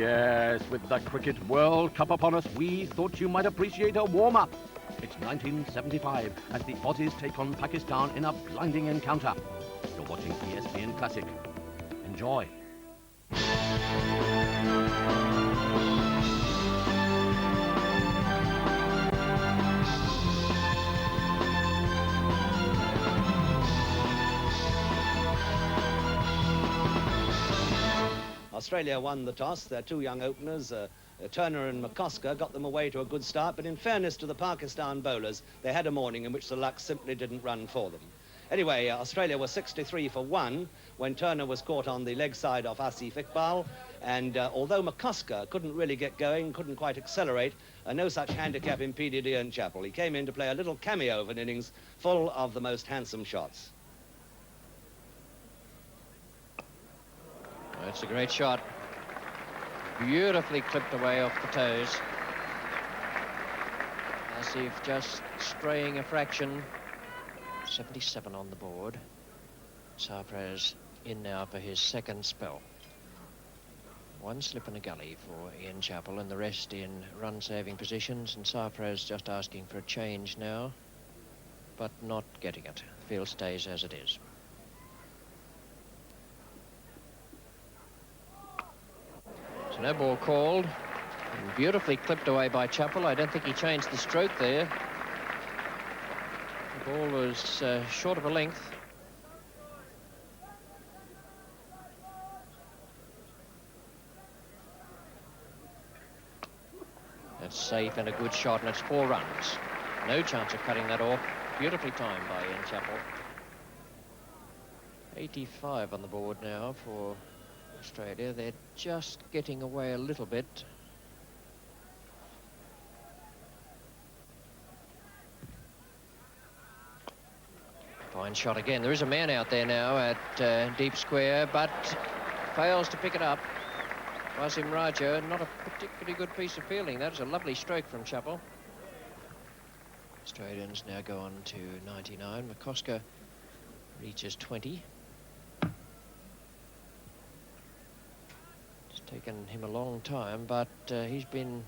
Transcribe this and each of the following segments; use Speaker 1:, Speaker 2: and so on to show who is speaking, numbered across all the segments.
Speaker 1: Yes, with the Cricket World Cup upon us, we thought you might appreciate a warm-up. It's 1975 as the Aussies take on Pakistan in a blinding encounter. You're watching ESPN Classic. Enjoy.
Speaker 2: Australia won the toss. Their two young openers, Turner and McCosker, got them away to a good start, but in fairness to the Pakistan bowlers, they had a morning in which the luck simply didn't run for them. Anyway, Australia was 63 for 1 when Turner was caught on the leg side of Asif Iqbal, and although McCosker couldn't really get going, couldn't quite accelerate, no such handicap impeded Ian Chappell. He came in to play a little cameo of an innings full of the most handsome shots.
Speaker 3: That's a great shot. Beautifully clipped away off the toes. Asif just straying a fraction. 77 on the board. Sarpraz in now for his second spell. One slip in a gully for Ian Chappell and the rest in run-saving positions, and Sarpraz just asking for a change now, but not getting it. Field stays as it is. So no ball called. And beautifully clipped away by Chappell. I don't think he changed the stroke there. The ball was short of a length. That's safe and a good shot, and it's 4 runs. No chance of cutting that off. Beautifully timed by Ian Chappell. 85 on the board now for Australia. They're just getting away a little bit. Fine shot again. There is a man out there now at deep square, but fails to pick it up. Wasim Raja, not a particularly good piece of fielding. That's a lovely stroke from Chappell. Australians now go on to 99. McCosker reaches 20. It's taken him a long time, but he's been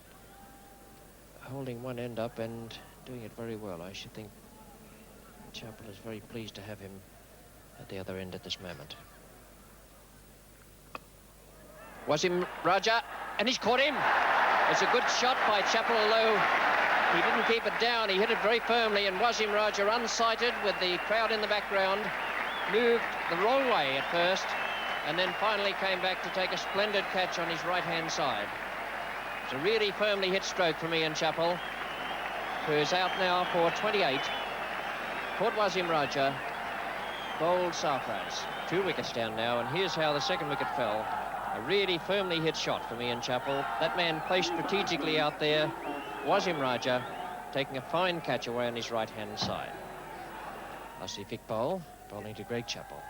Speaker 3: holding one end up and doing it very well. I should think Chappell is very pleased to have him at the other end at this moment. Wasim Raja, and he's caught him. It's a good shot by Chappell, although he didn't keep it down. He hit it very firmly, and Wasim Raja, unsighted with the crowd in the background, moved the wrong way at first, and then finally came back to take a splendid catch on his right-hand side. It's a really firmly hit stroke from Ian Chappell, who is out now for 28. Caught Wasim Raja, bowled Sarpraz. 2 wickets down now, and here's how the second wicket fell. A really firmly hit shot from Ian Chappell. That man placed strategically out there. Wasim Raja taking a fine catch away on his right-hand side. Asif Iqbal bowling to Greg Chappell.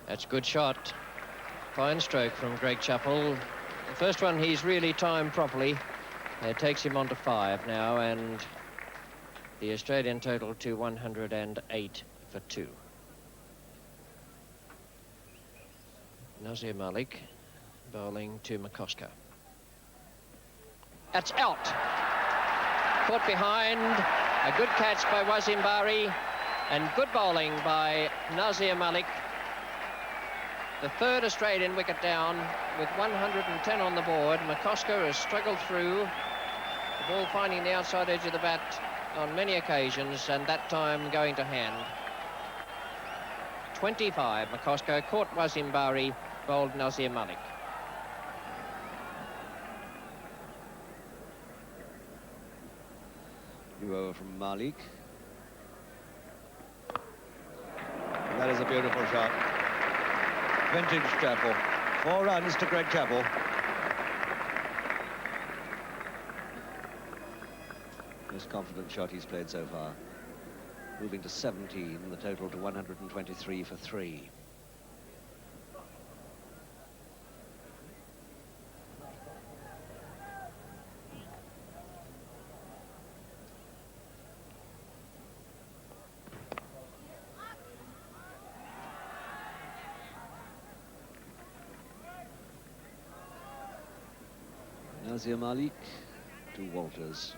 Speaker 3: That's a good shot. Fine stroke from Greg Chappell. The first one he's really timed properly. It takes him on to 5 now, and the Australian total to 108 for 2. Nazir Malik bowling to McCosker. That's out. Caught behind. A good catch by Wasim Bari, and good bowling by Nazir Malik. The third Australian wicket down with 110 on the board. McCosker has struggled through, the ball finding the outside edge of the bat on many occasions, and that time going to hand. 25, McCosker caught Wasim Bari, bowled Nazir Malik.
Speaker 2: New over from Malik. That is a beautiful shot. Vintage Chappell. 4 runs to Greg Chappell. Most confident shot he's played so far. Moving to 17, the total to 123 for 3. Nazir Malik to Walters.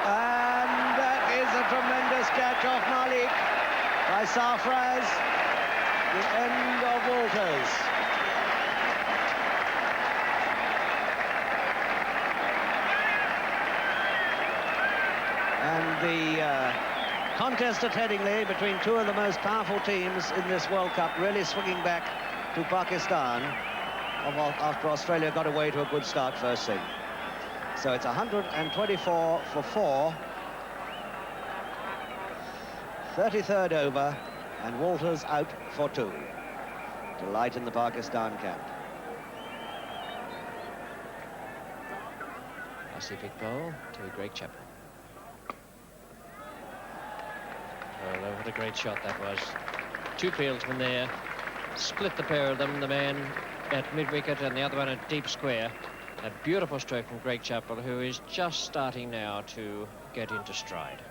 Speaker 2: And that is a tremendous catch off Malik by Sarfraz. The end of Walters. And the contest at Headingley between two of the most powerful teams in this World Cup really swinging back to Pakistan after Australia got away to a good start first thing. So it's 124 for 4. 33rd over, and Walters out for 2 to lighten the Pakistan camp.
Speaker 3: Asif Iqbal to Greg Chappell. Oh, what a great shot that was. Two fieldsmen there, split the pair of them, the man at mid-wicket and the other one at deep square. A beautiful stroke from Greg Chappell, who is just starting now to get into stride.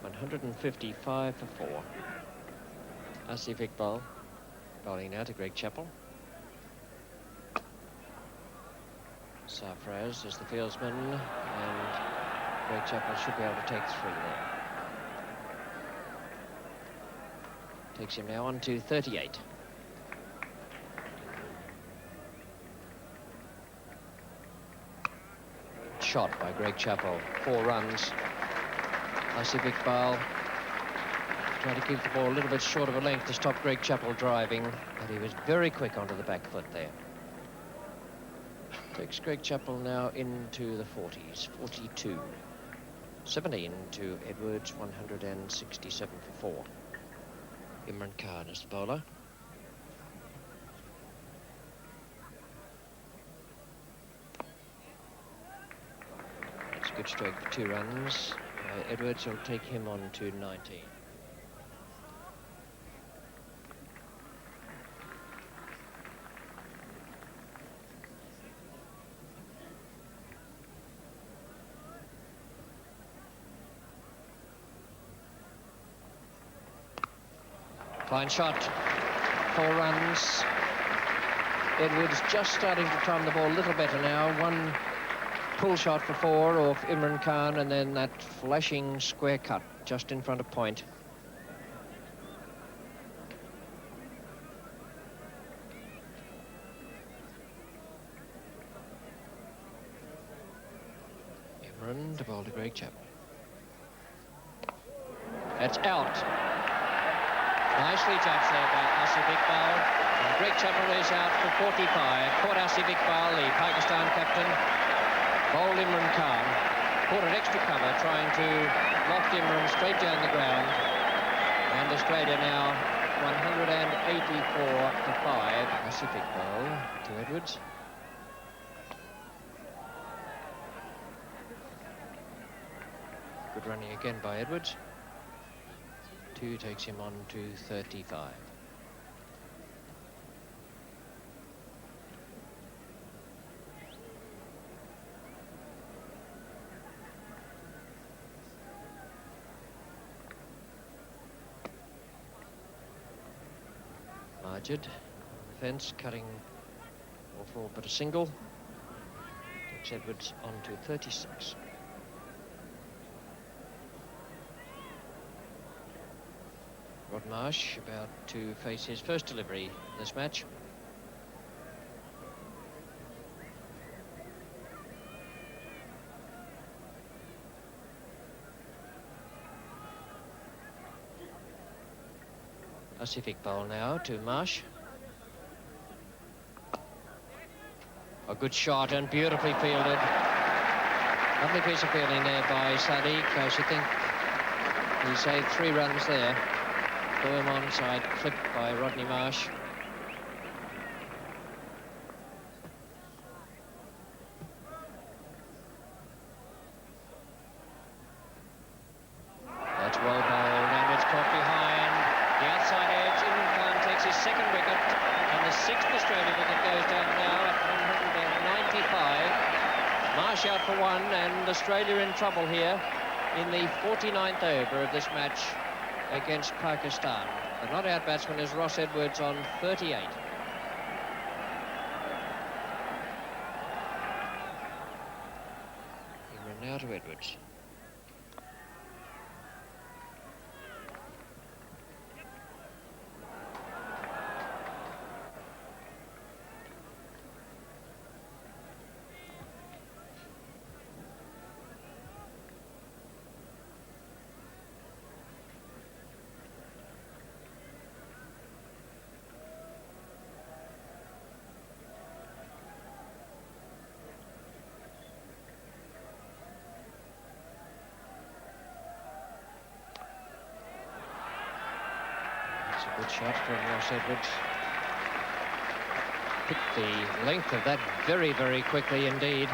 Speaker 3: 155 for 4. Asif Iqbal bowling now to Greg Chappell. Sarfraz is the fieldsman, and Greg Chappell should be able to take 3 there. Takes him now on to 38. Shot by Greg Chappell, 4 runs. Asif Iqbal trying to keep the ball a little bit short of a length to stop Greg Chappell driving, but he was very quick onto the back foot there. Takes Greg Chappell now into the 40s, 42. 17 to Edwards, 167 for 4. Imran Khan is the bowler. It's a good stroke for 2 runs. Edwards will take him on to 19. Fine shot, 4 runs. Edwards just starting to time the ball a little better now. 1 pull shot for 4 off Imran Khan, and then that flashing square cut just in front of point. Imran to bowl to Greg Chappell. That's out. Nicely judged there by Asif Iqbal. And Greg Chappell is out for 45. Caught Asif Iqbal, the Pakistan captain. Bowled Imran Khan. Caught an extra cover, trying to loft Imran straight down the ground. And Australia now 184 for 5. Asif Iqbal to Edwards. Good running again by Edwards. 2 takes him on to 35. Majid, fence, cutting all 4 but a single. Takes Edwards on to 36. Rod Marsh about to face his first delivery in this match. Asif Iqbal now to Marsh. A good shot and beautifully fielded. Lovely piece of fielding there by Sadiq. I should think he saved 3 runs there. Firm onside clip by Rodney Marsh. That's well bowled, and it's caught behind the outside edge. Imran Khan takes his 2nd wicket, and the 6th Australia wicket goes down now at 195. Marsh out for 1, and Australia in trouble here in the 49th over of this match against Pakistan. The not-out batsman is Ross Edwards on 38. now to Edwards. Good shot from Ross Edwards. Picked the length of that very, very quickly indeed.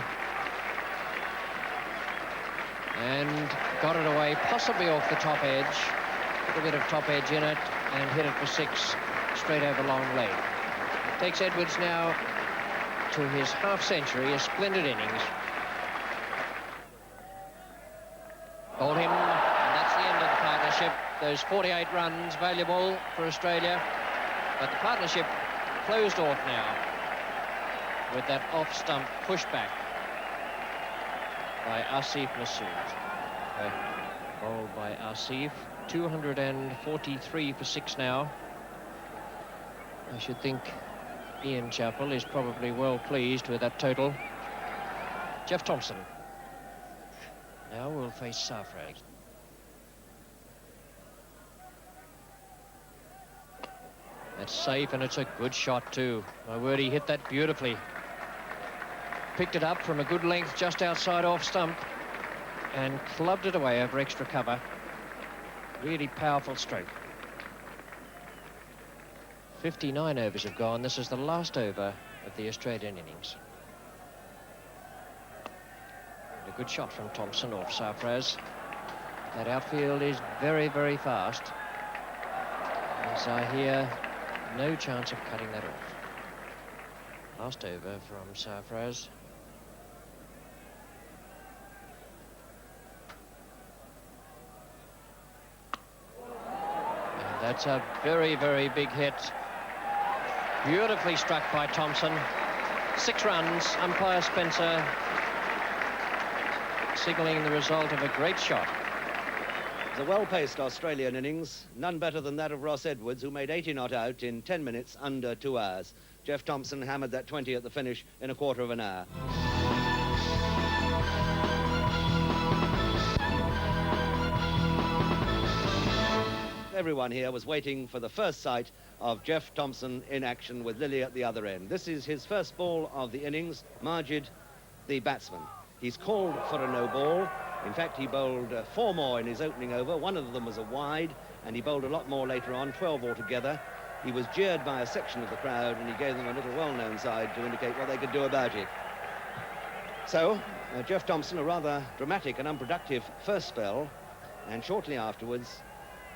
Speaker 3: And got it away, possibly off the top edge. Put a bit of top edge in it and hit it for 6 straight over long leg. Takes Edwards now to his half-century, a splendid innings. Bowled him, and that's the end of the partnership. Those 48 runs, valuable for Australia. But the partnership closed off now with that off-stump pushback by Asif Masood. Bowled by Asif. 243 for 6 now. I should think Ian Chappell is probably well pleased with that total. Jeff Thompson now will face Sarfraz. That's safe, and it's a good shot too. My word, he hit that beautifully. Picked it up from a good length just outside off stump and clubbed it away over extra cover. Really powerful stroke. 59 overs have gone. This is the last over of the Australian innings. And a good shot from Thompson off Sarfraz. That outfield is very, very fast. And Zahir, no chance of cutting that off. Last over from Sarfraz. And that's a very, very big hit. Beautifully struck by Thompson. 6 runs. Umpire Spencer signalling the result of a great shot.
Speaker 2: It was a well-paced Australian innings, none better than that of Ross Edwards, who made 80 not out in 10 minutes under 2 hours. Jeff Thompson hammered that 20 at the finish in a quarter of an hour. Everyone here was waiting for the first sight of Jeff Thompson in action with Lillee at the other end. This is his first ball of the innings. Majid, the batsman. He's called for a no ball. In fact, he bowled 4 more in his opening over. One of them was a wide, and he bowled a lot more later on, 12 altogether. He was jeered by a section of the crowd, and he gave them a little well-known side to indicate what they could do about it. So, Jeff Thompson, a rather dramatic and unproductive first spell, and shortly afterwards,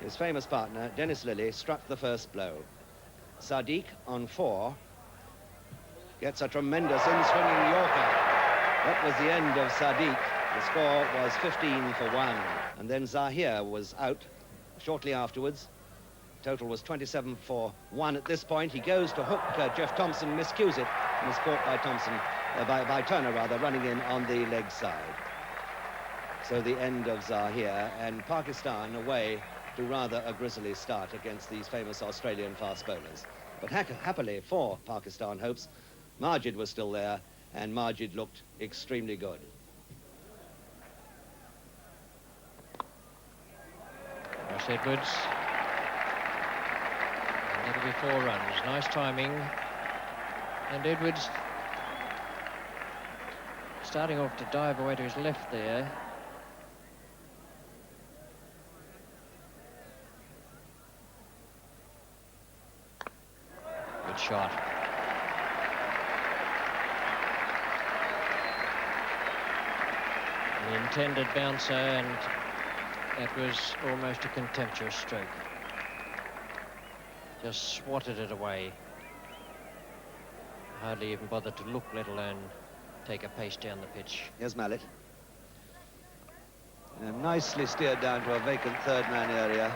Speaker 2: his famous partner, Dennis Lillee, struck the first blow. Sadiq, on 4, gets a tremendous in-swinging Yorker. That was the end of Sadiq. The score was 15 for 1. And then Zahir was out shortly afterwards. Total was 27 for 1 at this point. He goes to hook Jeff Thompson, miscues it, and is caught by Thompson, by Turner rather, running in on the leg side. So the end of Zahir, and Pakistan away to rather a grisly start against these famous Australian fast bowlers. But happily for Pakistan hopes, Majid was still there, and Majid looked extremely good.
Speaker 3: Ross Edwards. And that'll be 4 runs. Nice timing. And Edwards starting off to dive away to his left there. Good shot. The intended bouncer, and that was almost a contemptuous stroke. Just swatted it away. Hardly even bothered to look, let alone take a pace down the pitch.
Speaker 2: Here's Mallet. And nicely steered down to a vacant third-man area.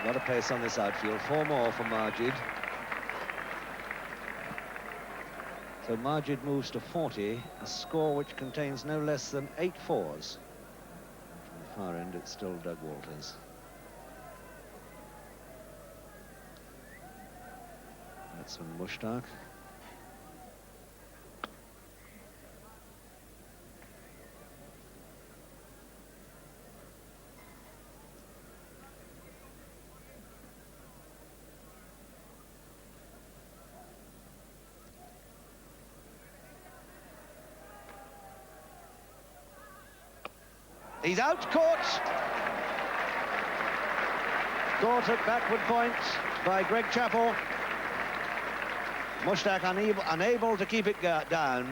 Speaker 2: A lot of pace on this outfield. 4 more for Majid. So Majid moves to 40, a score which contains no less than 8 fours. From the far end, it's still Doug Walters. That's from Mushtaq. He's out, caught at backward point by Greg Chappell. Mushtaq unable to keep it down.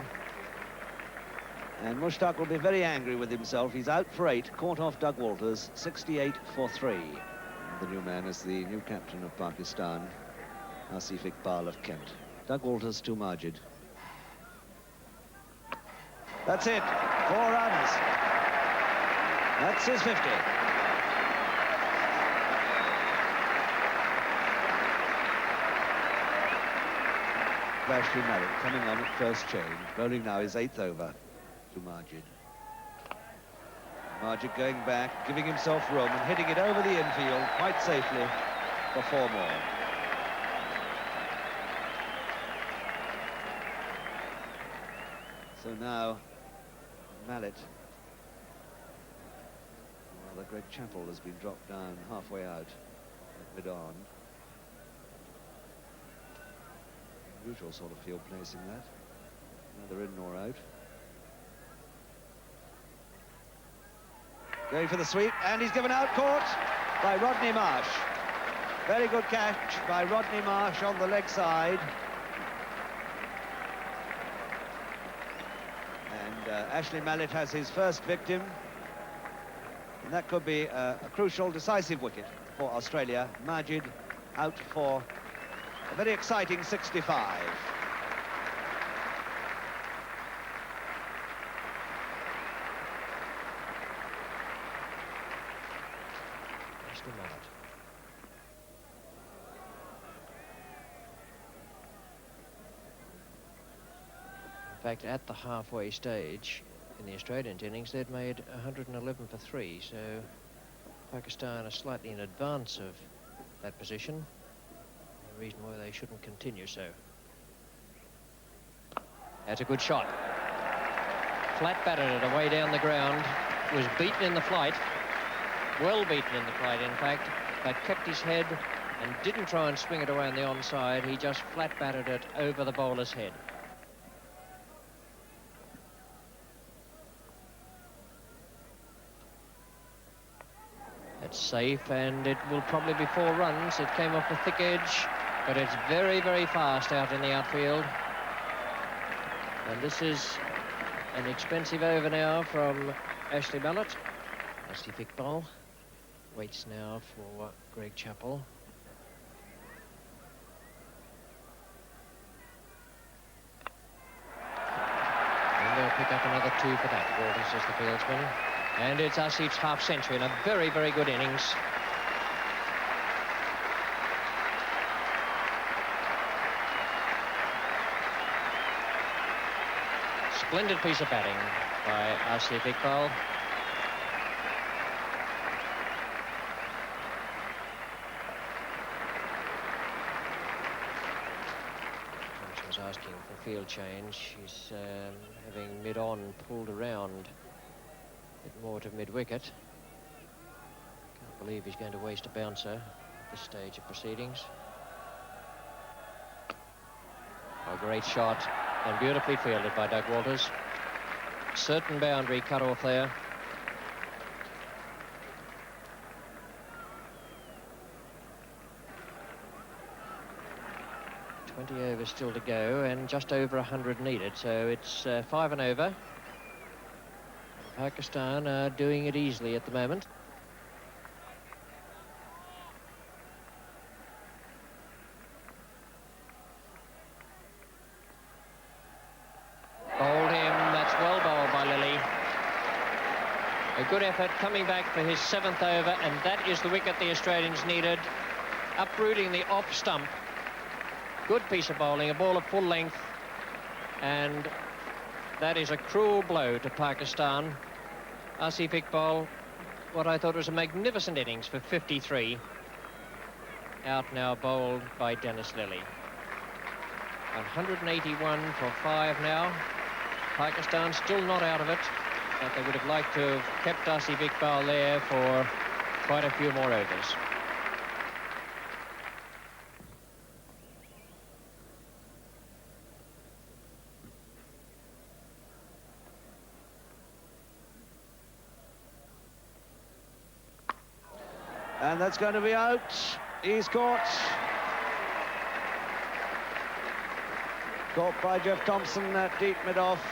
Speaker 2: And Mushtaq will be very angry with himself. He's out for 8, caught off Doug Walters, 68 for 3. The new man is the new captain of Pakistan, Asif Iqbal of Kent. Doug Walters to Majid. That's it, 4 runs. That's his 50. Ashley Mallet coming on at first change, bowling now his 8th over to Majid. Majid going back, giving himself room and hitting it over the infield quite safely for 4 more. So now Mallet. Well, Greg Chappell has been dropped down halfway out at mid-on. Usual sort of field placing that. Neither in nor out. Going for the sweep, and he's given out, caught by Rodney Marsh. Very good catch by Rodney Marsh on the leg side. And Ashley Mallet has his first victim. And that could be a crucial, decisive wicket for Australia. Majid out for a very exciting 65.
Speaker 3: Ashley Mallet. In fact, at the halfway stage, in the Australian innings, they'd made 111 for 3, so Pakistan are slightly in advance of that position. No reason why they shouldn't continue so. That's a good shot. Flat batted it away down the ground. Was beaten in the flight. Well beaten in the flight, in fact, but kept his head and didn't try and swing it away on the onside. He just flat batted it over the bowler's head. It's safe, and it will probably be 4 runs. It came off the thick edge, but it's very, very fast out in the outfield. And this is an expensive over now from Ashley Mallet. Asif Iqbal waits now for Greg Chappell. And they'll pick up another 2 for that. Walters is the fieldsman. And it's Asif's half-century in a very, very good innings. Splendid piece of batting by Asif Iqbal. She was asking for field change. She's having mid-on pulled around a bit more to mid-wicket. Can't believe he's going to waste a bouncer at this stage of proceedings. A great shot, and beautifully fielded by Doug Walters. Certain boundary cut off there. $20 overs still to go, and just over 100 needed, so it's 5 and over. Pakistan are doing it easily at the moment. Bowled him, that's well bowled by Lillee. A good effort coming back for his 7th over, and that is the wicket the Australians needed. Uprooting the off stump. Good piece of bowling, a ball of full length. And that is a cruel blow to Pakistan. Asif Iqbal, what I thought was a magnificent innings for 53. Out now bowled by Dennis Lillee. 181 for 5 now. Pakistan still not out of it, but they would have liked to have kept Asif Iqbal there for quite a few more overs.
Speaker 2: And that's going to be out. He's caught. Caught by Jeff Thompson at deep mid-off.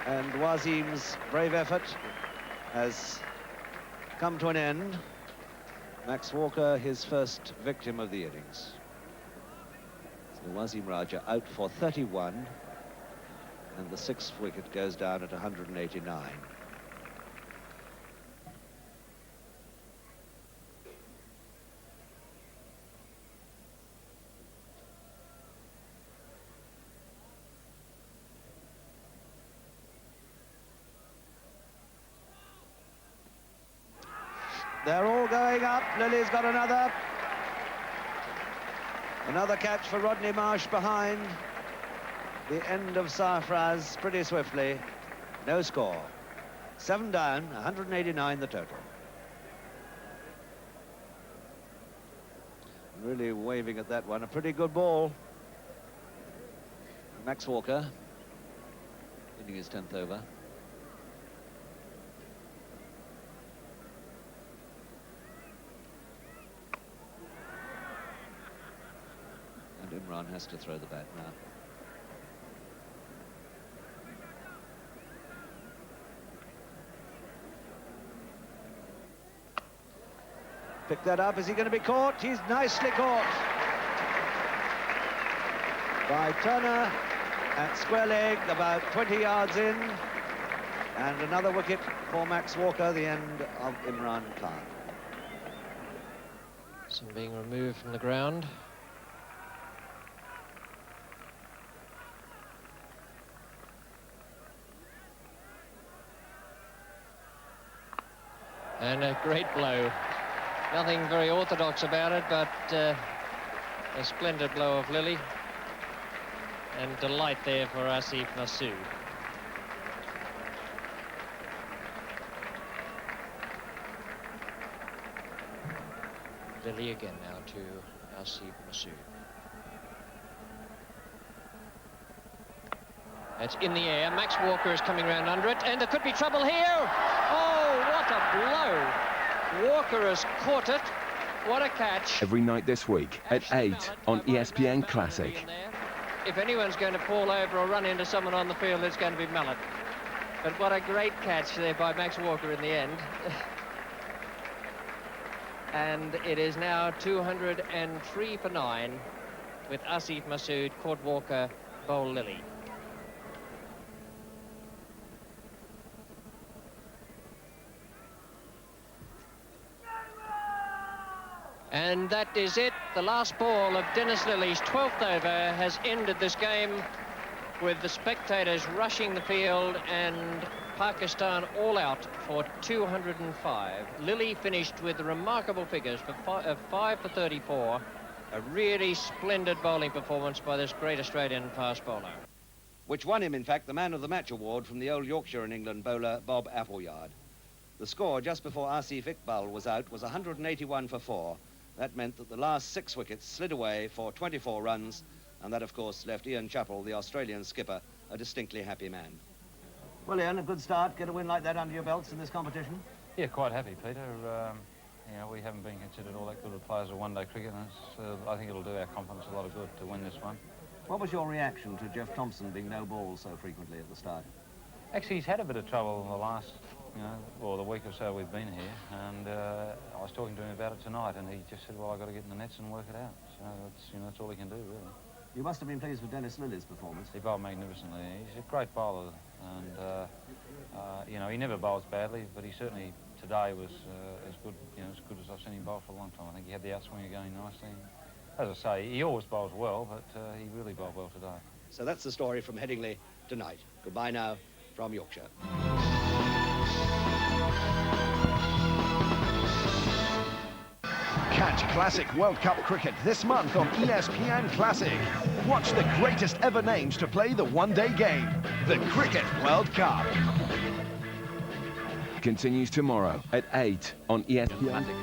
Speaker 2: And Wasim's brave effort has come to an end. Max Walker, his first victim of the innings. So Wasim Raja out for 31. And the 6th wicket goes down at 189. They're all going up. Lillee's got another. Another catch for Rodney Marsh behind the end of Sarfraz pretty swiftly. No score. 7 down, 189 the total. Really waving at that one. A pretty good ball. Max Walker hitting his 10th over. Imran has to throw the bat now. Pick that up. Is he going to be caught? He's nicely caught by Turner at square leg, about 20 yards in. And another wicket for Max Walker, the end of Imran Khan.
Speaker 3: Some being removed from the ground. And a great blow. Nothing very orthodox about it, but a splendid blow of Lillee. And delight there for Asif Masood. Lillee again now to Asif Masood. It's in the air. Max Walker is coming round under it, and there could be trouble here. Oh, what a blow. Walker has caught it. What a catch.
Speaker 4: Every night this week at 8 on ESPN Classic.
Speaker 3: If anyone's going to fall over or run into someone on the field, it's going to be Mallet. But what a great catch there by Max Walker in the end. And it is now 203 for 9 with Asif Masood, caught Walker, bowl Lillee. And that is it. The last ball of Dennis Lillee's 12th over has ended this game with the spectators rushing the field and Pakistan all out for 205. Lillee finished with remarkable figures for 5 for 34. A really splendid bowling performance by this great Australian fast bowler.
Speaker 2: Which won him, in fact, the Man of the Match award from the old Yorkshire and England bowler, Bob Appleyard. The score just before Asif Iqbal was out was 181 for 4. That meant that the last 6 wickets slid away for 24 runs, and that, of course, left Ian Chappell, the Australian skipper, a distinctly happy man. Well, Ian, a good start. Get a win like that under your belts in this competition?
Speaker 5: Yeah, quite happy, Peter. You know, we haven't been considered all that good of players of one-day cricket, and I think it'll do our confidence a lot of good to win this one.
Speaker 2: What was your reaction to Jeff Thompson being no ball so frequently at the start?
Speaker 5: Actually, he's had a bit of trouble in the last, or the week or so we've been here, and I was talking to him about it tonight, and he just said, well, I've got to get in the nets and work it out. So that's all he can do, really.
Speaker 2: You must have been pleased with Dennis Lillee's performance.
Speaker 5: He bowled magnificently. He's a great bowler, and he never bowls badly, but he certainly today was as good, as good as I've seen him bowl for a long time. I think he had the outswing going nicely. As I say, he always bowls well, but he really bowled well today.
Speaker 2: So that's the story from Headingley tonight. Goodbye now from Yorkshire.
Speaker 6: Catch classic World Cup cricket this month on ESPN Classic. Watch the greatest ever names to play the one-day game, the Cricket World Cup.
Speaker 4: Continues tomorrow at 8 on ESPN.
Speaker 1: Classic.